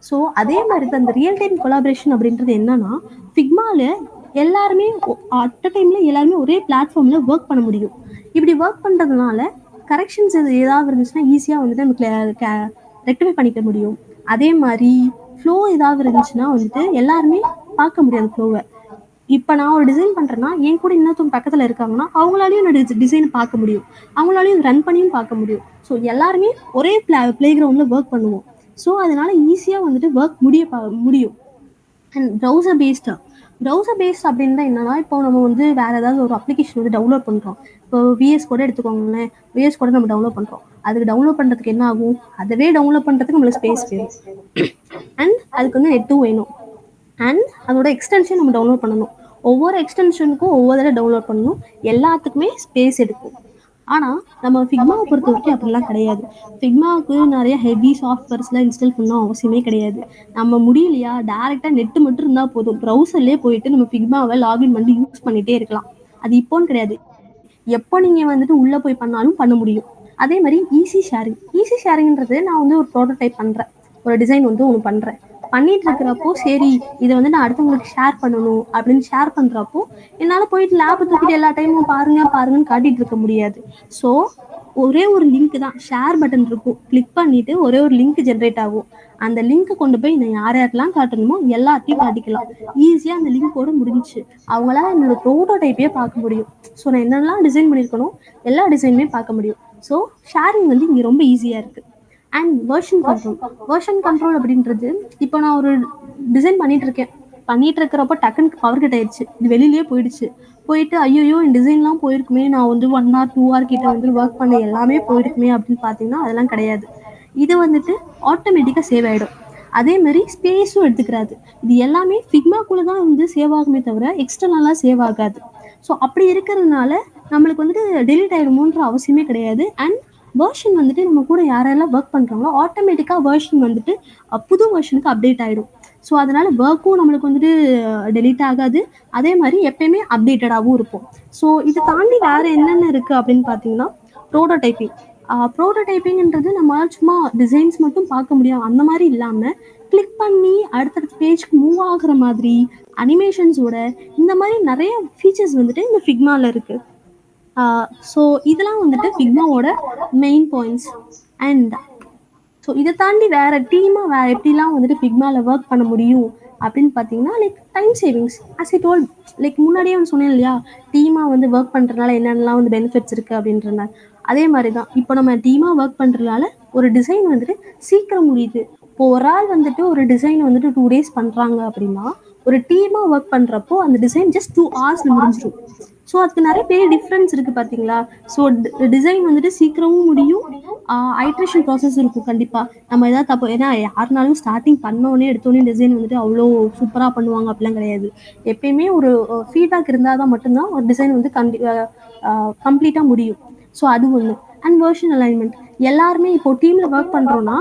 Speaker 1: ஸோ அதே மாதிரி தான் இந்த ரியல் டைம் கொலாபரேஷன் அப்படின்றது என்னன்னா, ஃபிக்மால எல்லாருமே அட் அ டைம்ல எல்லாருமே ஒரே பிளாட்ஃபார்ம்ல ஒர்க் பண்ண முடியும். இப்படி ஒர்க் பண்றதுனால கரெக்ஷன்ஸ் ஏதாவது இருந்துச்சுன்னா ஈஸியாக வந்துட்டு நமக்கு ரெக்டிஃபை பண்ணிக்க முடியும். அதே மாதிரி ஃப்ளோ ஏதாவது இருந்துச்சுன்னா வந்துட்டு எல்லாருமே பார்க்க முடியாது ஃப்ளோவை. இப்போ நான் ஒரு டிசைன் பண்ணுறேன்னா என் கூட இன்னொருத்தவங்க பக்கத்தில் இருக்காங்கன்னா அவங்களாலையும் என்னோட டிசைனை பார்க்க முடியும், அவங்களாலையும் ரன் பண்ணியும் பார்க்க முடியும். ஸோ எல்லாருமே ஒரே பிளே கிரவுண்டில் ஒர்க் பண்ணுவோம். ஸோ அதனால ஈஸியாக வந்துட்டு ஒர்க் முடியும். அண்ட் ப்ரௌசர் பேஸ்ட் அப்படின்னா என்னன்னா, இப்போ நம்ம வந்து வேற ஏதாவது ஒரு அப்ளிகேஷன் வந்து டவுன்லோட் பண்ணுறோம். இப்போ விஎஸ் கூட எடுத்துக்கோங்களேன், விஎஸ் கூட நம்ம டவுன்லோட் பண்ணுறோம். அதுக்கு டவுன்லோட் பண்ணுறதுக்கு என்ன ஆகும், அதவே டவுன்லோட் பண்ணுறதுக்கு நம்மளுக்கு ஸ்பேஸ் வேணும், அண்ட் அதுக்கு வந்து நெட்டும் வேணும், அண்ட் அதோட எக்ஸ்டென்ஷன் நம்ம டவுன்லோட் பண்ணணும். ஒவ்வொரு எக்ஸ்டென்ஷனுக்கும் ஒவ்வொரு தடவை டவுன்லோட் பண்ணணும், எல்லாத்துக்குமே ஸ்பேஸ் எடுக்கும். ஆனால் நம்ம ஃபிக்மாவை பொறுத்த வரைக்கும் அப்படிலாம் கிடையாது. ஃபிக்மாவுக்கு நிறைய ஹெவி சாஃப்ட்வேர்ஸ்லாம் இன்ஸ்டால் பண்ணணும் அவசியமே கிடையாது. நம்ம முடியலையா, டேரெக்டாக நெட்டு மட்டும் இருந்தால் போதும், ப்ரௌசர்லேயே போயிட்டு நம்ம ஃபிக்மாவை லாகின் பண்ணி யூஸ் பண்ணிகிட்டே இருக்கலாம். அது இப்போன்னு கிடையாது, எப்போ நீங்கள் வந்துட்டு உள்ளே போய் பண்ணாலும் பண்ண முடியும். அதே மாதிரி ஈஸி ஷேரிங்ன்றது, நான் வந்து ஒரு ப்ரோட்டோடைப் பண்ணுறேன், ஒரு டிசைன் வந்து ஒன்று பண்ணுறேன், பண்ணிட்டு இருக்கிறப்போ சரி இதை வந்து நான் அடுத்தவங்களுக்கு ஷேர் பண்ணணும் அப்படின்னு ஷேர் பண்ணுறப்போ என்னால் போயிட்டு லேப் தூக்கிட்டு எல்லா டைமும் பாருங்கன்னு காட்டிட்டு இருக்க முடியாது. ஸோ ஒரே ஒரு லிங்க் தான், ஷேர் பட்டன் இருக்கும், கிளிக் பண்ணிட்டு ஒரே ஒரு லிங்க் ஜென்ரேட் ஆகும். அந்த லிங்க் கொண்டு போய் நான் யாரெல்லாம் காட்டணுமோ எல்லாத்தையும் காட்டிக்கலாம். ஈஸியாக அந்த லிங்கோட முடிஞ்சிச்சு, அவங்களால என்னோட ப்ரோட்டோடைப்பே பார்க்க முடியும். ஸோ நான் என்னெல்லாம் டிசைன் பண்ணியிருக்கணும் எல்லா டிசைனுமே பார்க்க முடியும். ஸோ ஷேரிங் வந்து இங்கே ரொம்ப ஈஸியாக இருக்குது. அண்ட் வெர்ஷன் கண்ட்ரோல் அப்படின்றது, இப்போ நான் ஒரு டிசைன் பண்ணிட்டு இருக்கிறப்போ டக்குன்னு பவர் கட் ஆயிடுச்சு, இது வெளியிலேயே போயிட்டு ஐயோ என் டிசைன்லாம் போயிருக்குமே, நான் வந்து 1 hour 2 hour கிட்ட வந்து ஒர்க் பண்ண எல்லாமே போயிருக்குமே அப்படின்னு பார்த்தீங்கன்னா அதெல்லாம் கிடையாது. இது வந்துட்டு ஆட்டோமேட்டிக்காக சேவ் ஆகிடும். அதே மாதிரி ஸ்பேஸும் எடுத்துக்கிறாது. இது எல்லாமே ஃபிக்மாக்குள்ளே தான் வந்து சேவ் ஆகுமே தவிர எக்ஸ்டர்னலாக சேவ் ஆகாது. ஸோ அப்படி இருக்கிறதுனால நம்மளுக்கு வந்துட்டு டெலிட் ஆகிடுமோன்ற அவசியமே கிடையாது. அண்ட் வேர்ஷன் வந்துட்டு நம்ம கூட யாரெல்லாம் ஒர்க் பண்ணுறாங்களோ ஆட்டோமேட்டிக்காக வேர்ஷன் வந்துட்டு புது வேர்ஷனுக்கு அப்டேட் ஆகிடும். ஸோ அதனால ஒர்க்கும் நம்மளுக்கு வந்துட்டு டெலீட் ஆகாது, அதே மாதிரி எப்பயுமே அப்டேட்டடாகவும் இருக்கும். ஸோ இதை தாண்டி வேற என்னென்ன இருக்குது அப்படின்னு பார்த்தீங்கன்னா, ப்ரோட்டோடைப்பிங்ன்றது நம்மளால் சும்மா டிசைன்ஸ் மட்டும் பார்க்க முடியும் அந்த மாதிரி இல்லாமல் கிளிக் பண்ணி அடுத்தடுத்த பேஜ்க்கு மூவ் ஆகுற மாதிரி அனிமேஷன்ஸோட இந்த மாதிரி நிறைய ஃபீச்சர்ஸ் வந்துட்டு இந்த ஃபிக்மாவில் இருக்குது. ஸோ இதெல்லாம் வந்துட்டு ஃபிக்மாவோட மெயின் பாயிண்ட்ஸ். அண்ட் ஸோ இதை தாண்டி வேற எப்படிலாம் வந்துட்டு ஃபிக்மாவில் ஒர்க் பண்ண முடியும் அப்படின்னு பார்த்தீங்கன்னா, like time savings. As I told, like முன்னாடியே வந்து சொன்னேன் இல்லையா, டீமாக வந்து ஒர்க் பண்ணுறதுனால என்னென்னலாம் வந்து பெனிஃபிட்ஸ் இருக்குது அப்படின்றனால. அதே மாதிரி தான் இப்போ நம்ம டீமாக ஒர்க் பண்ணுறதுனால ஒரு டிசைன் வந்துட்டு சீக்கிரம் முடியுது. இப்போ ஒரு ஆள் வந்துட்டு ஒரு டிசைன் வந்துட்டு 2 days பண்ணுறாங்க அப்படின்னா, ஒரு டீமாக ஒர்க் பண்ணுறப்போ அந்த டிசைன் ஜஸ்ட் 2 hours முடிஞ்சிடும். ஸோ அதுக்கு நிறைய பெரிய டிஃப்ரென்ஸ் இருக்குது பார்த்தீங்களா. ஸோ டிசைன் வந்துட்டு சீக்கிரமும் முடியும், ஐட்ரேஷன் ப்ராசஸ் இருக்கும் கண்டிப்பாக. நம்ம ஏதாவது தப்பு, ஏன்னா யாருனாலும் ஸ்டார்டிங் பண்ணோடனே எடுத்தோடனே டிசைன் வந்துட்டு அவ்வளோ சூப்பராக பண்ணுவாங்க அப்படிலாம் கிடையாது. எப்பயுமே ஒரு ஃபீட்பேக் இருந்தால் தான் மட்டும்தான் ஒரு டிசைன் வந்து கம்ப்ளீட்டாக முடியும். ஸோ அது ஒன்று. அண்ட் வெர்ஷன் அலைன்மெண்ட், எல்லாருமே இப்போ டீமில் ஒர்க் பண்ணுறோன்னா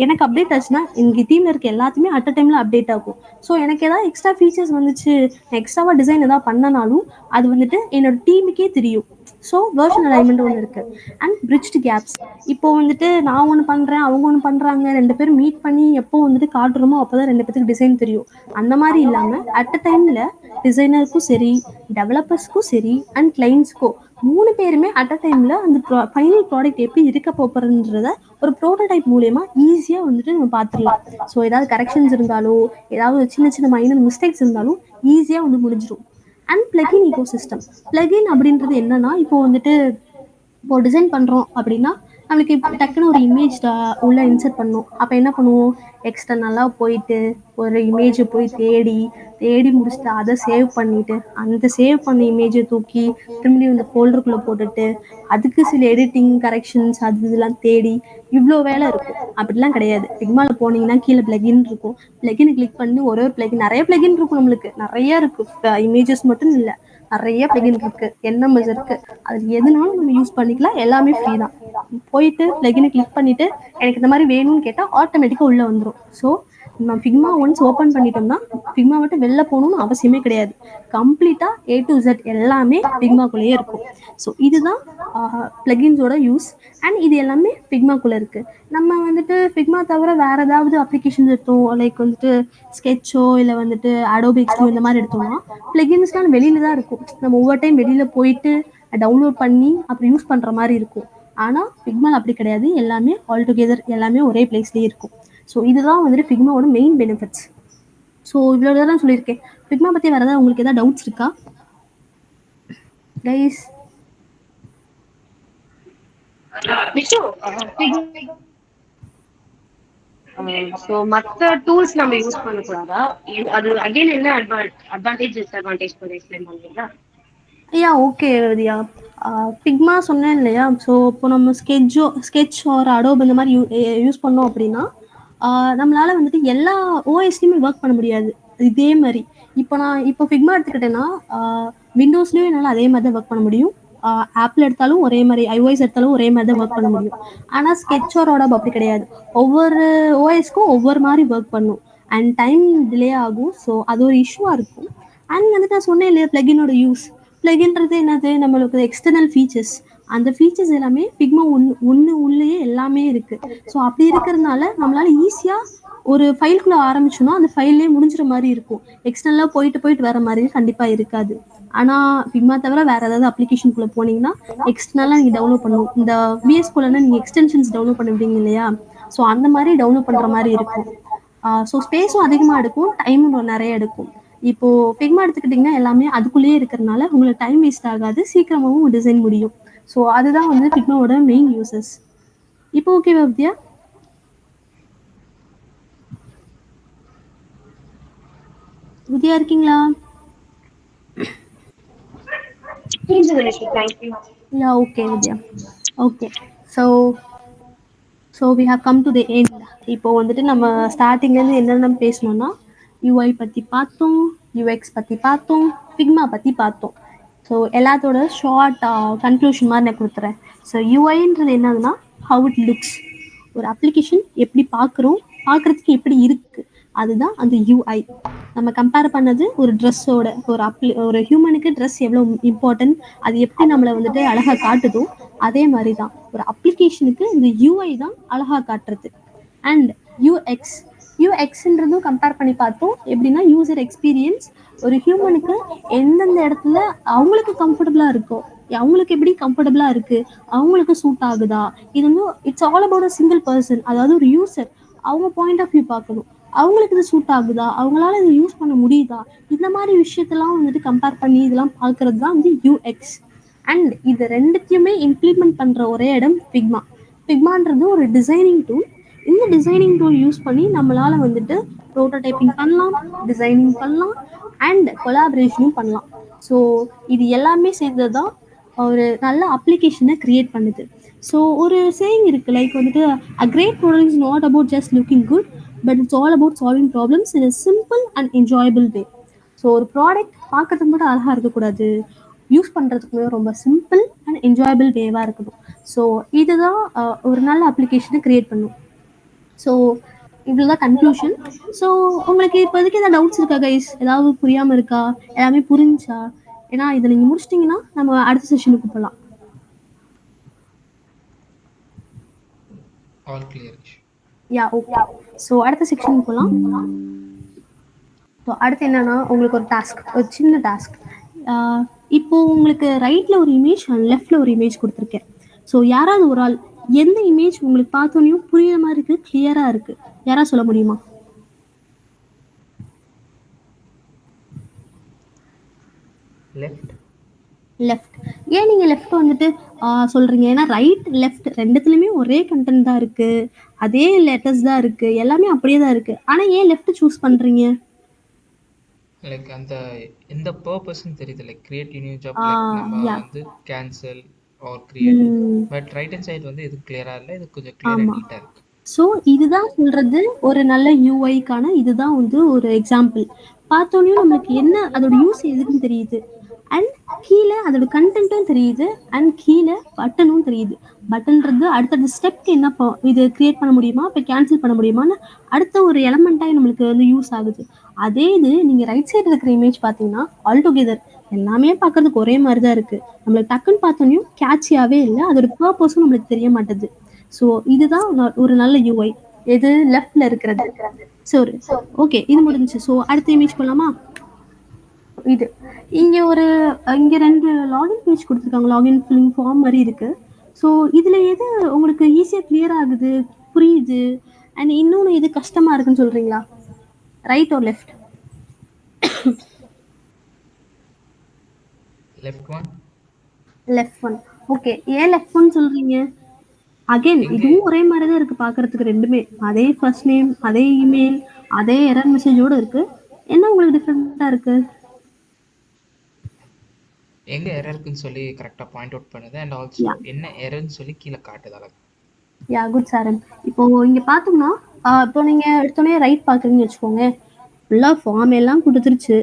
Speaker 1: எனக்கு அப்டேட் ஆச்சுன்னா எங்கள் டீமில் இருக்க எல்லாத்தையுமே அட் அ டைமில் அப்டேட் ஆகும். ஸோ எனக்கு ஏதாவது எக்ஸ்ட்ரா ஃபீச்சர்ஸ் வந்துச்சு, எக்ஸ்ட்ராவாக டிசைன் ஏதாவது பண்ணனாலும் அது வந்துட்டு என்னோட டீமுக்கே தெரியும். ஸோ வெர்ஷன் அலைன்மெண்ட் ஒன்று இருக்குது. அண்ட் பிரிட்ஜ்டு கேப்ஸ், இப்போ வந்துட்டு நான் ஒன்று பண்ணுறேன், அவங்க ஒன்று பண்ணுறாங்க, 2 பேரும் மீட் பண்ணி எப்போ வந்துட்டு காட்டுறோமோ அப்போ தான் 2 பேருக்கு டிசைன் தெரியும். அந்த மாதிரி இல்லாமல் அட் அ டைமில் டிசைனருக்கும் சரி, டெவலப்பர்ஸ்க்கும் சரி, அண்ட் கிளைண்ட்ஸ்க்கும் 3 பேருமே அட் அ டைமில் அந்த ஃபைனல் ப்ராடக்ட் எப்படி இருக்க போகிறன்றத ஒரு ப்ரோட்டோடைப் மூலயமா ஈஸியாக வந்துட்டு நம்ம பார்த்துடலாம். ஸோ ஏதாவது கரெக்ஷன்ஸ் இருந்தாலோ, ஏதாவது சின்ன சின்ன மைனர் மிஸ்டேக்ஸ் இருந்தாலும் ஈஸியாக வந்து முடிஞ்சிடும். And plugin ecosystem. பிளகின் அப்படின்றது என்னன்னா, இப்போ வந்துட்டு இப்போ டிசைன் பண்றோம் அப்படின்னா, நம்மளுக்கு இப்ப டக்குனு ஒரு இமேஜ் உள்ள இன்சர்ட் பண்ணணும். அப்ப என்ன பண்ணுவோம்? எக்ஸ்டர்னலா போயிட்டு, ஒரு இமேஜ போய் தேடி, தேடி முடிச்சுட்டு அத சேவ் பண்ணிட்டு, அந்த சேவ் பண்ண இமேஜ தூக்கி திரும்பியும் இந்த ஃபோல்டருக்குள்ள போட்டுட்டு, அதுக்கு சில எடிட்டிங், கரெக்ஷன்ஸ் அது இதெல்லாம் தேடி, இவ்ளோ வேலை இருக்கும். அப்படிலாம் கிடையாது. Figmaல போனீங்கன்னா கீழ பிளகின் இருக்கும். பிளகின கிளிக் பண்ணி ஒரு ஒரு பிளகின் நெறைய பிளகின் இருக்கும் நம்மளுக்கு. நெறைய இருக்கு. இமேஜஸ் மட்டும் இல்ல. நெறைய பிளகின் இருக்கு. என்எம்எஸ் இருக்கு. அது எதுனாலும் நம்ம யூஸ் பண்ணிக்கலாம். எல்லாமே ஃப்ரீ தான். போயிட்டு பிளகினை கிளிக் பண்ணிட்டு எனக்கு இந்த மாதிரி வேணும்னு கேட்டால் ஆட்டோமேட்டிக்காக உள்ள வந்துடும். ஸோ நம்ம ஃபிக்மா ஒன்ஸ் ஓப்பன் பண்ணிட்டோம்னா ஃபிக்மா விட்டு வெளில போகணும்னு அவசியமே கிடையாது. கம்ப்ளீட்டாக A to Z எல்லாமே ஃபிக்மாக்குள்ளேயே இருக்கும். ஸோ இதுதான் பிளகின்ஸோட யூஸ். அண்ட் இது எல்லாமே ஃபிக்மாக்குள்ளே இருக்குது. நம்ம வந்துட்டு ஃபிக்மா தவிர வேறு ஏதாவது அப்ளிகேஷன்ஸ் எடுத்தோம், லைக் வந்துட்டு ஸ்கெட்சோ இல்லை வந்துட்டு அடோபி எக்ஸ்டியூ இந்த மாதிரி எடுத்தோம்னா பிளகின்ஸ்லாம் வெளியில தான் இருக்கும். நம்ம ஒவ்வொரு டைம் வெளியில் போயிட்டு டவுன்லோட் பண்ணி அப்புறம் யூஸ் பண்ணுற மாதிரி இருக்கும். ஆனால் ஃபிக்மால அப்படி கிடையாது. எல்லாமே ஆல் டுகெதர் எல்லாமே ஒரே பிளேஸ்லேயே இருக்கும். ஸோ இதுதான் வந்துட்டு ஃபிக்மாவோட மெயின் பெனிஃபிட்ஸ். ஸோ இவ்வளோ தான் சொல்லியிருக்கேன். ஃபிக்மா பற்றி வேறு ஏதாவது உங்களுக்கு ஏதாவது டவுட்ஸ் இருக்கா கைஸ்?
Speaker 3: ஸோ மற்ற டூல்ஸ் நம்ம யூஸ் பண்ணக்கூடாதா? அது அகைன் என்ன அட்வான்டேஜ் டிஸ்அட்வான்டேஜ் கொஞ்சம் எக்ஸ்பிளைன் பண்ணுவீங்களா?
Speaker 1: ஐயா ஓகே ரியா. ஃபிக்மா சொன்னேன் இல்லையா? ஸோ இப்போ நம்ம ஸ்கெட்ச் ஆர் அடோப் இந்த மாதிரி யூஸ் பண்ணோம் அப்படின்னா நம்மளால வந்துட்டு எல்லா ஓஎஸ்லையுமே ஒர்க் பண்ண முடியாது. இதே மாதிரி இப்போ ஃபிக்மா எடுத்துக்கிட்டேன்னா விண்டோஸ்லேயும் என்னால் அதே மாதிரி தான் ஒர்க் பண்ண முடியும். ஆப்பிள் எடுத்தாலும் ஒரே மாதிரி, iOS எடுத்தாலும் ஒரே மாதிரி தான் ஒர்க் பண்ண முடியும். ஆனால் ஸ்கெட்ச் ஆர் அடோப் அப்படி கிடையாது. ஒவ்வொரு ஓஎஸ்க்கும் ஒவ்வொரு மாதிரி ஒர்க் பண்ணும். அண்ட் டைம் டிலே ஆகும். ஸோ அது ஒரு இஷ்யூவாக இருக்கும். அண்ட் வந்துட்டு நான் சொன்னேன் இல்லையா பிளகினோட யூஸ். பிளகின்றது என்னது? நம்மளுக்கு எக்ஸ்டர்னல் ஃபீச்சர்ஸ். அந்த ஃபீச்சர்ஸ் எல்லாமே ஃபிக்மா ஒன்று உள்ளேயே எல்லாமே இருக்குது. ஸோ அப்படி இருக்கிறதுனால நம்மளால ஈஸியாக ஒரு ஃபைல்குள்ளே ஆரம்பிச்சோன்னா அந்த ஃபைல்லே முடிஞ்சிற மாதிரி இருக்கும். எக்ஸ்டர்னலாக போயிட்டு போயிட்டு வர மாதிரி கண்டிப்பாக இருக்காது. ஆனால் ஃபிக்மா தவிர வேறு ஏதாவது அப்ளிகேஷனுக்குள்ளே போனீங்கன்னா எக்ஸ்டர்னலாக நீங்கள் டவுன்லோட் பண்ணணும். இந்த VS Codeனா நீங்கள் எக்ஸ்டென்ஷன்ஸ் டவுன்லோட் பண்ணுவீங்க இல்லையா? ஸோ அந்த மாதிரி டவுன்லோட் பண்ணுற மாதிரி இருக்கும். ஸோ ஸ்பேஸும் அதிகமாக எடுக்கும், டைமும் நிறைய எடுக்கும். இப்போ ஃபிக்மா எடுத்துக்கிட்டிங்கன்னா எல்லாமே அதுக்குள்ளேயே இருக்கிறதுனால உங்களுக்கு டைம் வேஸ்ட் ஆகாது, சீக்கிரமாகவும் டிசைன் முடியும். ஸோ அதுதான் வந்து ஃபிக்மாவோட மெயின் யூசஸ். இப்போ ஓகேவா வித்யா? வித்யா இருக்கீங்களா? Yeah okay Vidya. Okay. So we have come to the end. இப்போ வந்துட்டு நம்ம ஸ்டார்டிங்லேருந்து என்னென்ன பேசணும்னா UI பற்றி பார்த்தோம், UX பற்றி பார்த்தோம், ஃபிக்மா பற்றி பார்த்தோம். ஸோ எல்லாத்தோட ஷார்ட் கன்க்ளூஷன் மாதிரி நான் கொடுத்துறேன். ஸோ UIன்றது என்னதுன்னா ஹவு இட் லுக்ஸ். ஒரு அப்ளிகேஷன் எப்படி பார்க்குறதுக்கு எப்படி இருக்குது, அதுதான் அந்த UI. நம்ம கம்பேர் பண்ணது ஒரு ட்ரெஸ்ஸோட. ஒரு ஹியூமனுக்கு ட்ரெஸ் எவ்வளோ இம்பார்ட்டன்ட், அது எப்படி நம்மளை வந்துட்டு அழகாக காட்டுதோ அதே மாதிரி தான் ஒரு அப்ளிகேஷனுக்கு இந்த UI தான் அழகாக காட்டுறது. அண்ட் யூஎக்ஸ்ன்றதும் கம்பேர் பண்ணி பார்த்தோம். எப்படின்னா யூசர் எக்ஸ்பீரியன்ஸ். ஒரு ஹியூமனுக்கு எந்தெந்த இடத்துல அவங்களுக்கு கம்ஃபர்டபுளாக இருக்கோ, அவங்களுக்கு எப்படி கம்ஃபர்டபுளாக இருக்குது, அவங்களுக்கு சூட் ஆகுதா, இது வந்து it's all about a single person. அதாவது ஒரு யூசர் அவங்க பாயிண்ட் ஆஃப் வியூ பார்க்கணும். அவங்களுக்கு இது சூட் ஆகுதா, அவங்களால இது யூஸ் பண்ண முடியுதா, இந்த மாதிரி விஷயத்தெல்லாம் வந்துட்டு கம்பேர் பண்ணி இதெல்லாம் பார்க்கறது தான் வந்து யூஎக்ஸ். அண்ட் இது ரெண்டுத்தையுமே இம்ப்ளிமெண்ட் பண்ணுற ஒரே இடம் ஃபிக்மா. ஃபிக்மான்றது ஒரு டிசைனிங் டூல். இந்த டிசைனிங் டூல் யூஸ் பண்ணி நம்மளால் வந்துட்டு ப்ரோட்டோடைப்பிங் பண்ணலாம், டிசைனிங் பண்ணலாம், அண்ட் கொலாபரேஷனும் பண்ணலாம். ஸோ இது எல்லாமே சேர்ந்தது தான் ஒரு நல்ல அப்ளிகேஷனை க்ரியேட் பண்ணுது. ஸோ ஒரு சேயிங் இருக்குது, லைக் வந்துட்டு a great product is not about just looking good, but it's all about solving problems in a simple and enjoyable way. So ஒரு ப்ராடக்ட் பார்க்கறதுக்கு மட்டும் அழகாக இருக்கக்கூடாது, யூஸ் பண்ணுறதுக்குமே ரொம்ப சிம்பிள் அண்ட் என்ஜாயபிள் வேவாக இருக்கணும். ஸோ இதுதான் ஒரு நல்ல அப்ளிகேஷனை க்ரியேட் பண்ணும். ஸோ இவ்வளோதான் கன்க்ளூஷன். ஸோ உங்களுக்கு இப்போதைக்கு ஏதாவது டவுட்ஸ் இருக்கா கைஸ்? ஏதாவது புரியாமல் இருக்கா? எல்லாமே புரிஞ்சா? ஏன்னா இதை நீங்கள் முடிச்சிட்டிங்கன்னா நம்ம அடுத்த செஷனுக்கு போகலாம்.
Speaker 2: All clear.
Speaker 1: யா ஓகே. ஸோ அடுத்த செக்ஷனுக்கு போகலாம். ஸோ அடுத்து என்னன்னா உங்களுக்கு ஒரு டாஸ்க், ஒரு சின்ன டாஸ்க். இப்போது உங்களுக்கு ரைட்டில் ஒரு இமேஜ் அண்ட் லெஃப்டில் ஒரு இமேஜ் கொடுத்துருக்கேன். ஸோ யாராவது ஒரு ஆள் எந்த இமேஜ் உங்களுக்கு பார்த்தோன்னையும் புரியுற மாதிரி இருக்குது, கிளியராக இருக்குது, யாராவது சொல்ல முடியுமா?
Speaker 2: லெஃப்ட்.
Speaker 1: லெஃப்ட். ஏன் நீங்க லெஃப்ட் வந்துட்டு சொல்றீங்க? ஏன்னா ரைட், லெஃப்ட் 2த்துலயுமே ஒரே கன்டென்ட் தான் இருக்கு. அதே லெட்டர்ஸ் தான் இருக்கு. எல்லாமே அப்படியே தான் இருக்கு. ஆனா ஏன் லெஃப்ட் சூஸ் பண்றீங்க?
Speaker 2: லைக் அந்த எந்த பர்பஸ்ன்னு தெரியுது. லைக் கிரியேட் நியூ ஜாப்,
Speaker 1: ஆ
Speaker 2: லைக் நம்ம
Speaker 1: யா.
Speaker 2: வந்து கேன்சல் ஆர் கிரியேட்.
Speaker 1: ம்.
Speaker 2: பட் ரைட் ஹேண்ட் சைடு வந்து இது கிளியரா இல்லை, இது கொஞ்சம் கிளியரா
Speaker 1: ஆமா.
Speaker 2: நீட்டா இருக்கு.
Speaker 1: ஸோ இதுதான் சொல்றது ஒரு நல்ல யூஐக்கான இதுதான் வந்து ஒரு எக்ஸாம்பிள். பார்த்தோனே நம்மளுக்கு என்ன அதோட யூஸ் எதுக்குன்னு தெரியுது. அண்ட் கீழே அதோட கண்டென்ட்டும் தெரியுது. அண்ட் கீழே பட்டனும் தெரியுது. பட்டன்றது அடுத்தடுத்த ஸ்டெப்க்கு என்ன இது கிரியேட் பண்ண முடியுமா, இப்போ கேன்சல் பண்ண முடியுமான்னு அடுத்த ஒரு எலமெண்ட்டாக நம்மளுக்கு வந்து யூஸ் ஆகுது. அதே இது நீங்கள் ரைட் சைடு இருக்கிற இமேஜ் பார்த்தீங்கன்னா ஆல் டுகெதர் எல்லாமே பார்க்கறதுக்கு ஒரே மாதிரி தான் இருக்கு. நம்மளுக்கு டக்குன்னு பார்த்தோன்னையும் கேட்சியாவே இல்லை. அதோட பர்பஸும் நம்மளுக்கு தெரிய மாட்டேது. ஸோ இதுதான் ஒரு நல்ல யூஐ. எது லெஃப்ட்ல இருக்கிறது. சரி, ஓகே, இது முடிஞ்சுச்சு. ஸோ அடுத்த இமேஜ் போலாமா? இது இங்க ஒரு இங்க 2 லாகின் பேஜ் கொடுத்துருக்காங்க. லாகின் ஃபில்லிங் ஃபார்ம் மாதிரி இருக்கு. ஸோ இதுல எது உங்களுக்கு ஈஸியா கிளியர் ஆகுது, புரியுது, அண்ட் இன்னொன்னு எது கஷ்டமா இருக்குன்னு சொல்றீங்களா? Right or left?
Speaker 2: Left one.
Speaker 1: Left one. Okay, ஏன் லெஃப்ட் ஒன் சொல்றீங்க? அகைன்
Speaker 2: எங்க
Speaker 1: இதுவும் ஒரே மாதிரி தான் இருக்கு பார்க்கறதுக்கு. ரெண்டுமே அதே ஃபர்ஸ்ட் நேம், அதே இமெயில், அதே எரர் மெசேஜோட இருக்கு. என்ன உங்களுக்கு டிஃப்ரெண்டா இருக்கு?
Speaker 2: எங்க எரர் இருக்குன்னு சொல்லி கரெக்டாக பாயிண்ட் அவுட் பண்ணுது. அண்ட் ஆல்சோ
Speaker 1: யா
Speaker 2: என்ன எரர்ன்னு சொல்லி கீழே காட்டுது அழகு.
Speaker 1: யா குட் சாரன். இப்போ இங்க பார்த்தோம்னா இப்போ நீங்க எடுத்தோடனே ரைட் பார்க்குறீங்கன்னு வச்சுக்கோங்க. ஃபுல்லாக ஃபார்ம் எல்லாம் கொடுத்துருச்சு.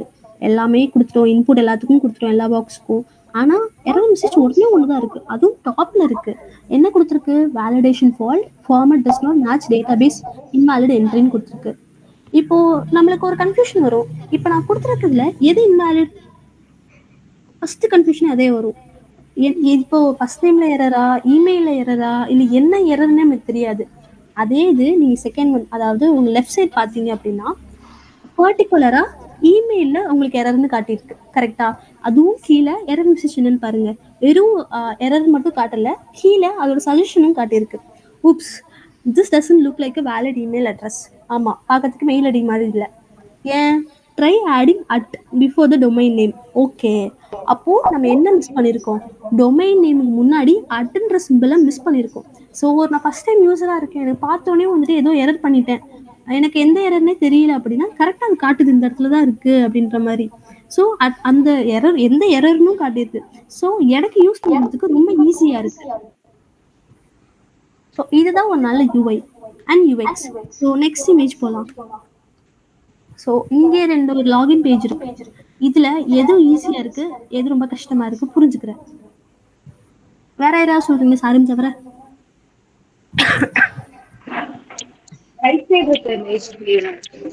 Speaker 1: எல்லாமே கொடுத்துட்டோம். இன்புட் எல்லாத்துக்கும் கொடுத்துட்டோம், எல்லா பாக்ஸுக்கும். ஆனால் எரர் மெசேஜ் ஒன்றே ஒன்று தான் இருக்குது. அதுவும் டாப்பில் இருக்குது. என்ன கொடுத்துருக்கு? Validation fault, format does not match database, invalid என்ட்ரின்னு கொடுத்துருக்கு. இப்போ நம்மளுக்கு ஒரு கன்ஃபியூஷன் வரும். இப்போ நான் கொடுத்துருக்கிறதுல எது இன்வாலிட்? ஃபர்ஸ்ட் கன்ஃபியூஷன் அதே வரும். இப்போ ஃபர்ஸ்ட் நேம்ல எரரா, இமெயில எரரா, இல்லை என்ன எரர்னே எனக்கு தெரியாது. அதே இது நீங்க செகண்ட் ஒன், அதாவது உங்க லெஃப்ட் சைட் பார்த்தீங்க அப்படின்னா பர்டிகுலரா இமெயில்ல உங்களுக்கு எரர்னு காட்டியிருக்கு. கரெக்டா? அதுவும் கீழே எரர் மெசேஜ் என்னன்னு பாருங்க. வெறும் எரர் மட்டும் காட்டல, கீழே அதோட சஜஷனும் காட்டியிருக்கு. Oops, this doesn't look like a valid email address. ஆமா, பார்க்கறதுக்கு மெயில் ஐடி மாதிரி இல்லை. ஏன்? Try adding at before the domain name. Okay, அப்போ நம்ம என்ன மிஸ் பண்ணியிருக்கோம்? டொமைன் நேமுக்கு முன்னாடி அட்ன்ற சிம்பிளை மிஸ் பண்ணியிருக்கோம். ஸோ நான் ஃபர்ஸ்ட் டைம் யூஸராக இருக்கேன், எனக்கு பார்த்தோன்னே வந்துட்டு ஏதோ எரர் பண்ணிட்டேன், எனக்கு எந்த எரர்னே தெரியல அப்படின்னா கரெக்டாக அது காட்டுது, இந்த இடத்துல தான் இருக்கு அப்படின்ற மாதிரி. ஸோ அந்த எரர் எந்த எரர்னும் காட்டியிருக்கு. ஸோ எனக்கு யூஸ் பண்ணுறதுக்கு ரொம்ப ஈஸியாக இருக்கு. ஸோ இதுதான் ஒரு நல்ல UI and UX. So next image போகலாம். ஸோ இங்கே 2 லாகின் பேஜ் இருக்கு. இதுல எது ஈஸியா இருக்கு, எது ரொம்ப கஷ்டமா இருக்கு புரிஞ்சுக்கிறேன். வேற யாராவது சொல்றீங்க சாரும் தவிர?
Speaker 3: ரைட் சைடு இருக்கிற இமேஜ் கிளியரா இருக்கு.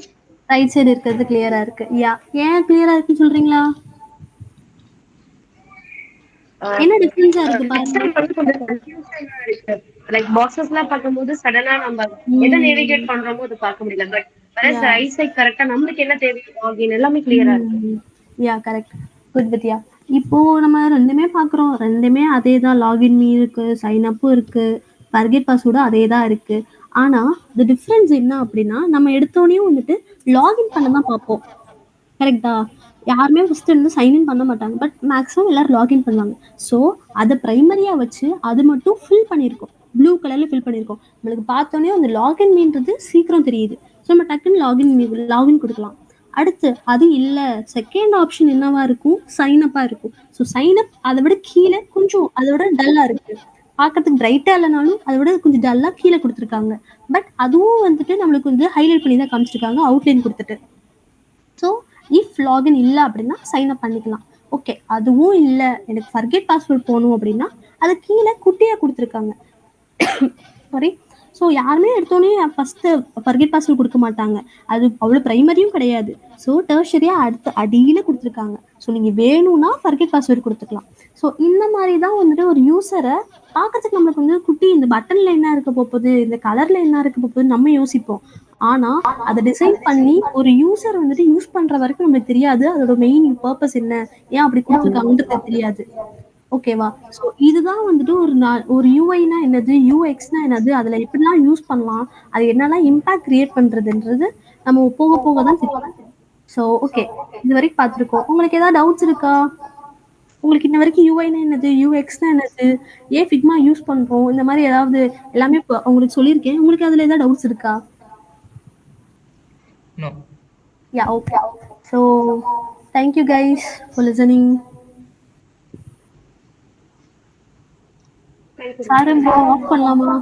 Speaker 1: ரைட் சைடு இருக்கிறது கிளியரா இருக்கு. யா, ஏன் கிளியரா இருக்குன்னு சொல்றீங்களா? என்ன டிஃபரன்ஸா இருக்கு பாருங்க.
Speaker 3: லைக் பாக்ஸஸ்லாம் பார்க்கும்போது சடனா நம்ம எதை நேவிகேட் பண்றோமோ அதை பார்க்க முடியல. பட் ரைட் சைட் கரெக்டா நம்மளுக்கு என்ன தேவை லாகின் எல்லாமே கிளியரா இருக்கு.
Speaker 1: யா கரெக்ட், குட் வித்யா. இப்போ நம்ம ரெண்டுமே பார்க்குறோம். ரெண்டுமே அதே தான். லாகின் மீ இருக்கு, சைன் அப்பும் இருக்கு, ஃபர்கெட் பாஸ்வேர்டும் அதே தான் இருக்கு. ஆனா the டிஃப்ரென்ஸ் என்ன அப்படின்னா, நம்ம எடுத்தோடனே வந்துட்டு லாகின் பண்ண தான் பார்ப்போம். கரெக்டா? யாருமே ஃபர்ஸ்ட் வந்து சைன்இன் பண்ண மாட்டாங்க. பட் மேக்ஸிமம் எல்லாரும் லாகின் பண்ணுவாங்க. ஸோ அதை ப்ரைமரியா வச்சு அது மட்டும் ஃபில் பண்ணியிருக்கோம். ப்ளூ கலர்ல ஃபில் பண்ணியிருக்கோம். நம்மளுக்கு பார்த்தோன்னே அந்த லாகின் மீன்றது சீக்கிரம் தெரியுது. ஸோ நம்ம டக்குன்னு லாகின் கொடுக்கலாம். அடுத்து அது இல்லை, செகண்ட் ஆப்ஷன் என்னவா இருக்கும்? சைன் அப்பா இருக்கும். ஸோ சைன் அப் அதை விட கீழே கொஞ்சம் அதை விட டல்லா இருக்கு. பார்க்கறதுக்கு பிரைட்டா இல்லைனாலும் அதை விட கொஞ்சம் டல்லா கீழே கொடுத்துருக்காங்க. பட் அதுவும் வந்துட்டு நம்மளுக்கு வந்து ஹைலைட் பண்ணி தான் காமிச்சிருக்காங்க, அவுட்லைன் கொடுத்துட்டு. ஸோ இஃப் லாகின் இல்லை அப்படின்னா சைன் அப் பண்ணிக்கலாம். ஓகே, அதுவும் இல்லை, எனக்கு ஃபர்கெட் பாஸ்வேர்ட் போகணும் அப்படின்னா அது கீழே குட்டியாக கொடுத்துருக்காங்க. சாரி. ஸோ யாருமே எடுத்தோடனே ஃபஸ்ட்டு ஃபர்கெட் பாஸ்வேர்ட் கொடுக்க மாட்டாங்க. அது அவ்வளோ ப்ரைமரியும் கிடையாது. ஸோ டெர்ஷரியாக அடுத்து அடியில் கொடுத்துருக்காங்க. ஸோ நீங்கள் வேணும்னா ஃபர்கெட் பாஸ்வேர்ட் கொடுத்துக்கலாம். ஸோ இந்த மாதிரி தான் வந்துட்டு ஒரு யூஸரை பார்க்கறதுக்கு நம்மளுக்கு வந்து குட்டி இந்த பட்டனில் என்ன இருக்க போகுது, இந்த கலரில் என்ன இருக்க போகுதுன்னு நம்ம யோசிப்போம். ஆனால் அதை டிசைன் பண்ணி ஒரு யூஸர் வந்துட்டு யூஸ் பண்ணுற வரைக்கும் நம்மளுக்கு தெரியாது அதோட மெயின் பர்பஸ் என்ன, ஏன் அப்படி கொடுத்துருக்காங்கன்றது தெரியாது. ஓகேவா? ஸோ இதுதான் வந்துட்டு ஒரு யூஐனா என்னது, யூஎக்ஸ்னா என்னது, அதில் எப்படிலாம் யூஸ் பண்ணலாம், அது என்னெல்லாம் இம்பாக்ட் கிரியேட் பண்ணுறதுன்றது நம்ம போக போக தான் தெரியும். ஸோ ஓகே, இது வரைக்கும் பார்த்துருக்கோம். உங்களுக்கு ஏதாவது டவுட்ஸ் இருக்கா? உங்களுக்கு இன்ன வரைக்கும் யூஐனா என்னது, யூஎக்ஸ்னா என்னது, ஏன் ஃபிக்மா யூஸ் பண்றோம், இந்த மாதிரி ஏதாவது எல்லாமே உங்களுக்கு சொல்லியிருக்கேன். உங்களுக்கு அதுல ஏதாவது டவுட்ஸ் இருக்கா?
Speaker 2: No.
Speaker 1: Yeah, okay. So thank you guys for listening.
Speaker 3: Thank you.
Speaker 1: Sir off பண்ணலாமா?